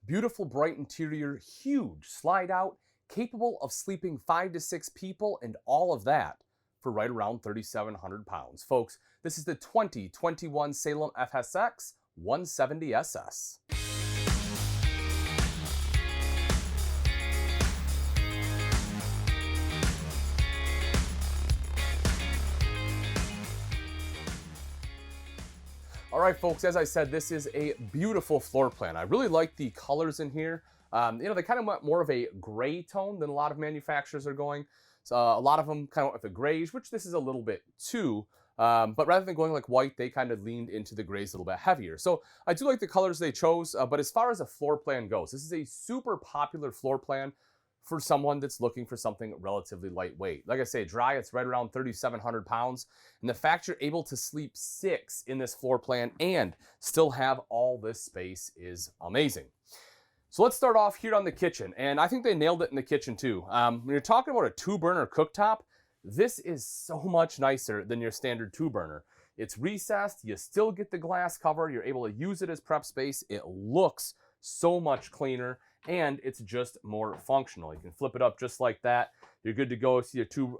Beautiful bright interior, huge slide out, capable of sleeping 5 to 6 people and all of that for right around 3,700 pounds. Folks, this is the 2021 Salem FSX 170SS. All right, folks, as I said, this is a beautiful floor plan. I really like the colors in here. They kind of went more of a gray tone than a lot of manufacturers are going. So a lot of them kind of went with a grayish, which this is a little bit too. But rather than going like white, they kind of leaned into the grays a little bit heavier. So I do like the colors they chose, but as far as a floor plan goes, this is a super popular floor plan for someone that's looking for something relatively lightweight. Like I say, dry, it's right around 3,700 pounds. And the fact you're able to sleep 6 in this floor plan and still have all this space is amazing. So let's start off here on the kitchen. And I think they nailed it in the kitchen too. When you're talking about a 2-burner cooktop, this is so much nicer than your standard 2-burner. It's recessed, you still get the glass cover, you're able to use it as prep space. It looks so much cleaner, and it's just more functional. You can flip it up just like that. You're good to go. See your 2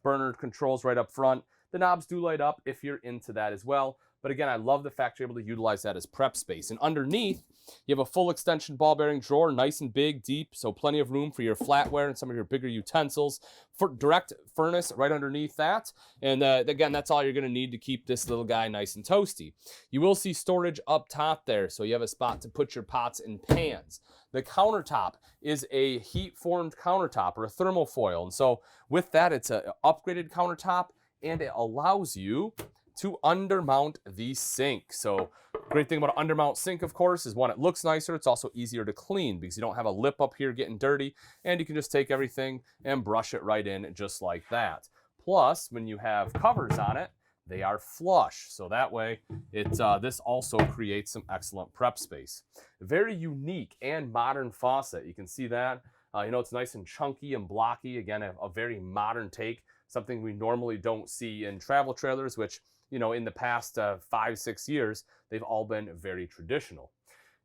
burner controls right up front. The knobs do light up if you're into that as well. But again, I love the fact you're able to utilize that as prep space. And underneath, you have a full extension ball bearing drawer, nice and big, deep, so plenty of room for your flatware and some of your bigger utensils. For direct furnace right underneath that. And again, that's all you're going to need to keep this little guy nice and toasty. You will see storage up top there, so you have a spot to put your pots and pans. The countertop is a heat-formed countertop or a thermofoil. And so with that, it's an upgraded countertop, and it allows you to undermount the sink. So great thing about an undermount sink, of course, is one, it looks nicer. It's also easier to clean because you don't have a lip up here getting dirty, and you can just take everything and brush it right in just like that. Plus, when you have covers on it, they are flush. So that way, this also creates some excellent prep space. Very unique and modern faucet. You can see that. It's nice and chunky and blocky. Again, a very modern take, something we normally don't see in travel trailers, which, in the past 5-6 years, they've all been very traditional.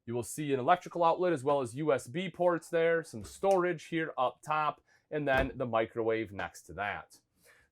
You will see an electrical outlet as well as USB ports there, some storage here up top, and then the microwave next to that.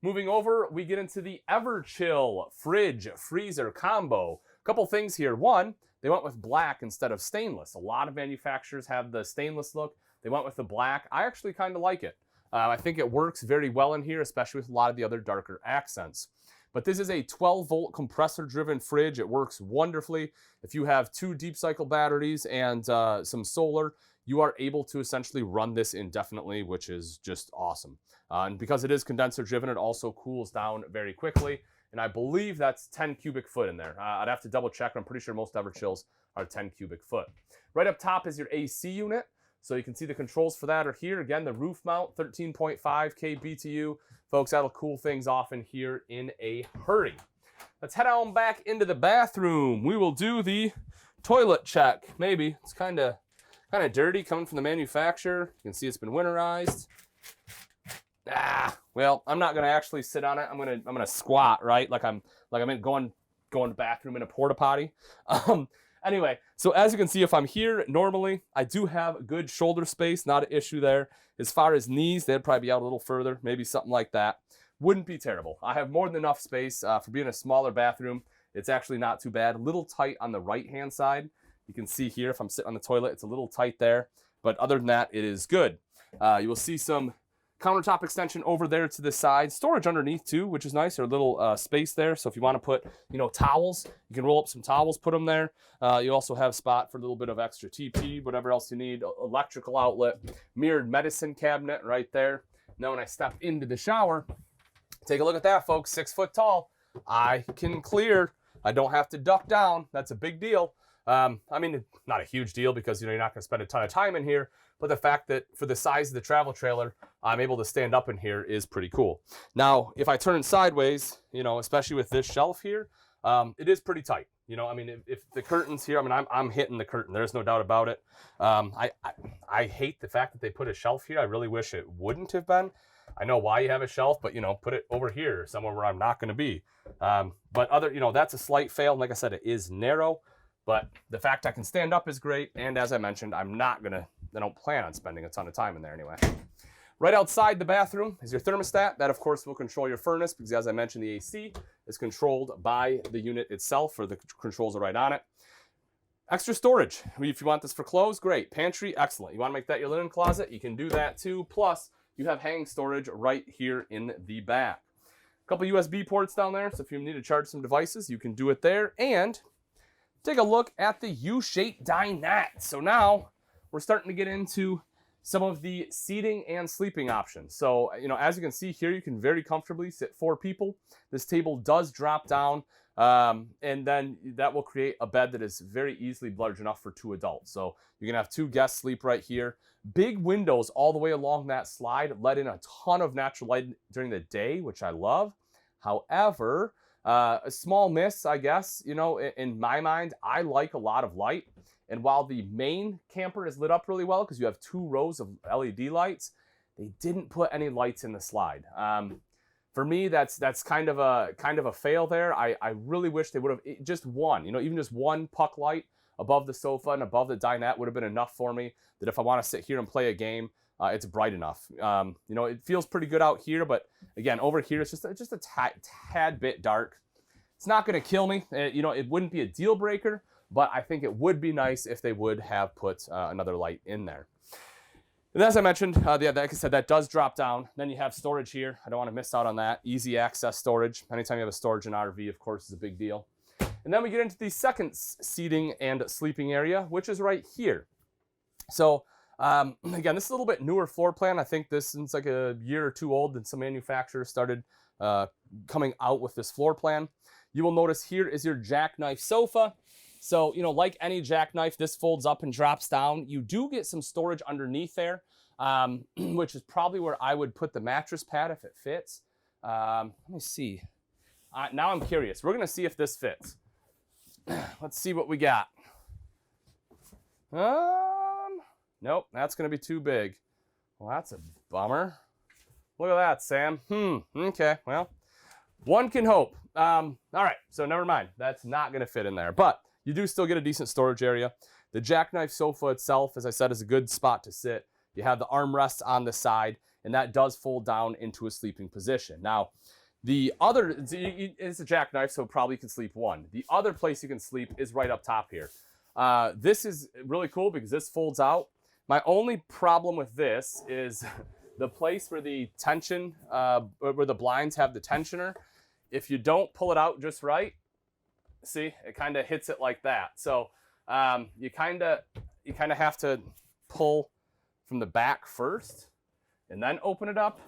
Moving over, we get into the Everchill fridge freezer combo. A couple things here. One, they went with black instead of stainless. A lot of manufacturers have the stainless look. They went with the black. I actually kind of like it. I think it works very well in here, especially with a lot of the other darker accents. But this is a 12-volt compressor-driven fridge. It works wonderfully. If you have 2 deep cycle batteries and some solar, you are able to essentially run this indefinitely, which is just awesome. And because it is condenser-driven, it also cools down very quickly. And I believe that's 10 cubic foot in there. I'd have to double check, but I'm pretty sure most Everchills are 10 cubic foot. Right up top is your AC unit. So you can see the controls for that are here. Again, the roof mount, 13.5K BTU. Folks, that'll cool things off in here in a hurry. Let's head on back into the bathroom. We will do the toilet check. Maybe. It's kind of dirty coming from the manufacturer. You can see it's been winterized. Well, I'm not gonna actually sit on it. I'm gonna squat, right? Like I'm going to the bathroom in a porta potty. Anyway, so as you can see, if I'm here normally, I do have good shoulder space, not an issue there. As far as knees, they'd probably be out a little further, maybe something like that. Wouldn't be terrible. I have more than enough space for being a smaller bathroom. It's actually not too bad. A little tight on the right-hand side. You can see here, if I'm sitting on the toilet, it's a little tight there. But other than that, it is good. You will see some countertop extension over there to the side. Storage underneath too, which is nice. There's a little space there. So if you want to put, towels, you can roll up some towels, put them there. You also have spot for a little bit of extra TP, whatever else you need. Electrical outlet, mirrored medicine cabinet right there. Now when I step into the shower, take a look at that, folks. 6 foot tall. I can clear. I don't have to duck down. That's a big deal. Not a huge deal because, you're not going to spend a ton of time in here. But the fact that for the size of the travel trailer, I'm able to stand up in here is pretty cool. Now, if I turn sideways, especially with this shelf here, it is pretty tight. If the curtains here, I'm hitting the curtain. There's no doubt about it. I hate the fact that they put a shelf here. I really wish it wouldn't have been. I know why you have a shelf, but, put it over here somewhere where I'm not going to be. But that's a slight fail. Like I said, it is narrow. But the fact I can stand up is great. And as I mentioned, I don't plan on spending a ton of time in there anyway. Right outside the bathroom is your thermostat. That, of course, will control your furnace because, as I mentioned, the AC is controlled by the unit itself, or the controls are right on it. Extra storage. If you want this for clothes, great. Pantry, excellent. You want to make that your linen closet? You can do that too. Plus, you have hanging storage right here in the back. A couple USB ports down there, so if you need to charge some devices, you can do it there. And take a look at the U-shaped dinette. So now we're starting to get into some of the seating and sleeping options. So, as you can see here, you can very comfortably sit 4 people. This table does drop down, and then that will create a bed that is very easily large enough for 2 adults. So you can have 2 guests sleep right here. Big windows all the way along that slide let in a ton of natural light during the day, which I love. However, a small miss, I guess, in my mind, I like a lot of light. And while the main camper is lit up really well because you have 2 rows of LED lights, they didn't put any lights in the slide. For me, that's kind of a fail there. I really wish they would have just one, even just one puck light above the sofa and above the dinette would have been enough for me. That if I want to sit here and play a game, it's bright enough. It feels pretty good out here, but again, over here it's just a tad bit dark. It's not going to kill me. It wouldn't be a deal breaker, but I think it would be nice if they would have put another light in there. And as I mentioned, like I said, that does drop down. Then you have storage here. I don't want to miss out on that. Easy access storage. Anytime you have a storage in RV, of course, is a big deal. And then we get into the second seating and sleeping area, which is right here. So again, this is a little bit newer floor plan. I think this is like a year or 2 old, and some manufacturers started coming out with this floor plan. You will notice here is your jackknife sofa. So, like any jackknife, this folds up and drops down. You do get some storage underneath there, which is probably where I would put the mattress pad if it fits. Let me see. Now I'm curious. We're going to see if this fits. Let's see what we got. Nope, that's going to be too big. Well, that's a bummer. Look at that, Sam. Okay, well, one can hope. All right, so never mind. That's not going to fit in there, but you do still get a decent storage area. The jackknife sofa itself, as I said, is a good spot to sit. You have the armrests on the side, and that does fold down into a sleeping position. Now, the other, it's a jackknife, so probably you can sleep 1. The other place you can sleep is right up top here. This is really cool because this folds out. My only problem with this is the place where the tension, where the blinds have the tensioner. If you don't pull it out just right, see, it kind of hits it like that. So you kind of have to pull from the back first and then open it up,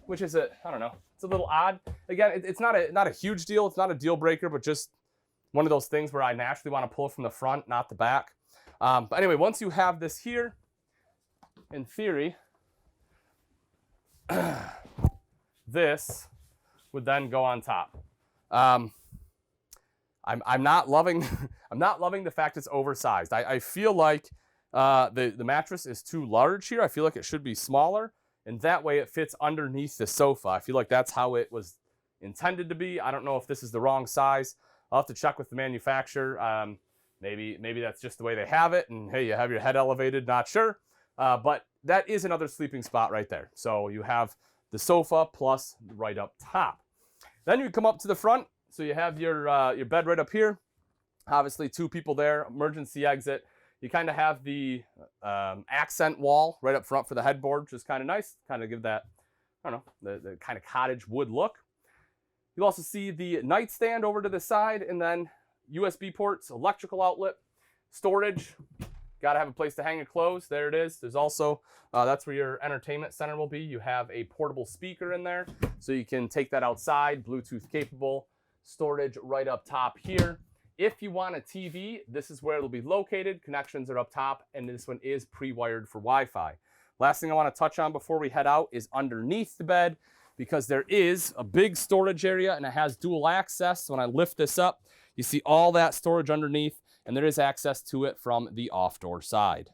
which is I don't know, it's a little odd. Again, it's not a huge deal. It's not a deal breaker, but just one of those things where I naturally want to pull from the front, not the back. But anyway, once you have this here, in theory, this would then go on top. I'm not loving the fact it's oversized. I feel like the mattress is too large here. I feel like it should be smaller, and that way it fits underneath the sofa. I feel like that's how it was intended to be. I don't know if this is the wrong size. I'll have to check with the manufacturer. Maybe that's just the way they have it, and hey, you have your head elevated, not sure. But that is another sleeping spot right there. So you have the sofa plus right up top. Then you come up to the front. So you have your bed right up here. Obviously 2 people there, emergency exit. You kind of have the accent wall right up front for the headboard, which is kind of nice. Kind of give that, I don't know, the kind of cottage wood look. You'll also see the nightstand over to the side, and then USB ports, electrical outlet, storage. Got to have a place to hang your clothes. There it is. There's also, that's where your entertainment center will be. You have a portable speaker in there, so you can take that outside, Bluetooth capable. Storage right up top here. If you want a TV, this is where it'll be located. Connections are up top, and this one is pre-wired for Wi-Fi. Last thing I want to touch on before we head out is underneath the bed, because there is a big storage area and it has dual access. So when I lift this up, you see all that storage underneath, and there is access to it from the off-door side.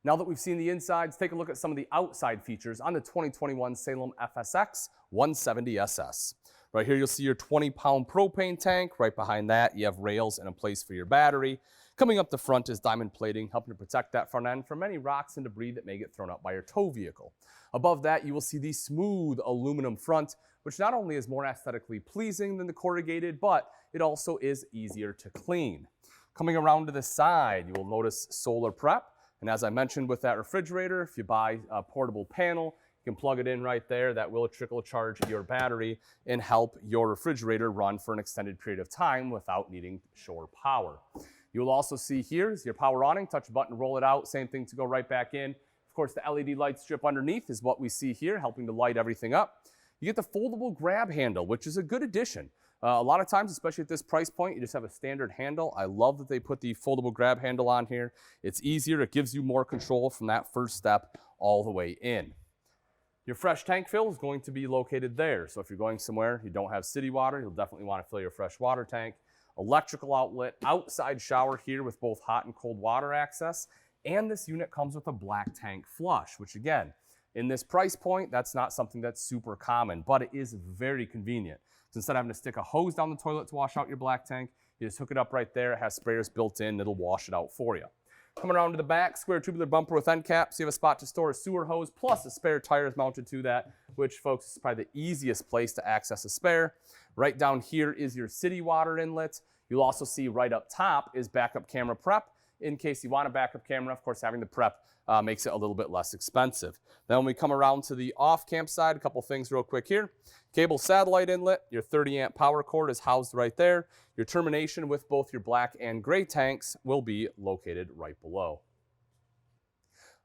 Now that we've seen the insides, take a look at some of the outside features on the 2021 Salem FSX 170SS. Right here, you'll see your 20-pound propane tank. Right behind that, you have rails and a place for your battery. Coming up the front is diamond plating, helping to protect that front end from any rocks and debris that may get thrown up by your tow vehicle. Above that, you will see the smooth aluminum front, which not only is more aesthetically pleasing than the corrugated, but it also is easier to clean. Coming around to the side, you will notice solar prep. And as I mentioned with that refrigerator, if you buy a portable panel, you can plug it in right there. That will trickle charge your battery and help your refrigerator run for an extended period of time without needing shore power. You will also see here is your power awning. Touch a button, roll it out. Same thing to go right back in. Of course, the LED light strip underneath is what we see here, helping to light everything up. You get the foldable grab handle, which is a good addition. A lot of times, especially at this price point, you just have a standard handle. I love that they put the foldable grab handle on here. It's easier. It gives you more control from that first step all the way in. Your fresh tank fill is going to be located there. So if you're going somewhere you don't have city water, you'll definitely want to fill your fresh water tank. Electrical outlet, outside shower here with both hot and cold water access. And this unit comes with a black tank flush, which again, in this price point, that's not something that's super common, but it is very convenient. So instead of having to stick a hose down the toilet to wash out your black tank, you just hook it up right there. It has sprayers built in. It'll wash it out for you. Coming around to the back, square tubular bumper with end caps. You have a spot to store a sewer hose, plus a spare tire is mounted to that, which, folks, is probably the easiest place to access a spare. Right down here is your city water inlet. You'll also see right up top is backup camera prep. In case you want a backup camera, of course, having the prep makes it a little bit less expensive. Then when we come around to the off-camp side, a couple things real quick here. Cable satellite inlet, your 30-amp power cord is housed right there. Your termination with both your black and gray tanks will be located right below.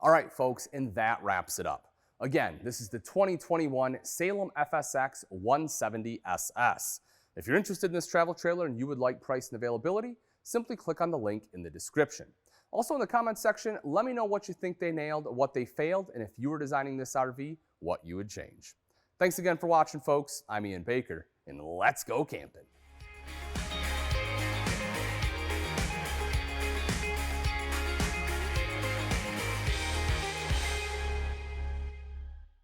All right, folks, and that wraps it up. Again, this is the 2021 Salem FSX 170SS. If you're interested in this travel trailer and you would like price and availability, simply click on the link in the description. Also in the comments section, let me know what you think they nailed, what they failed, and if you were designing this RV, what you would change. Thanks again for watching, folks. I'm Ian Baker, and let's go camping.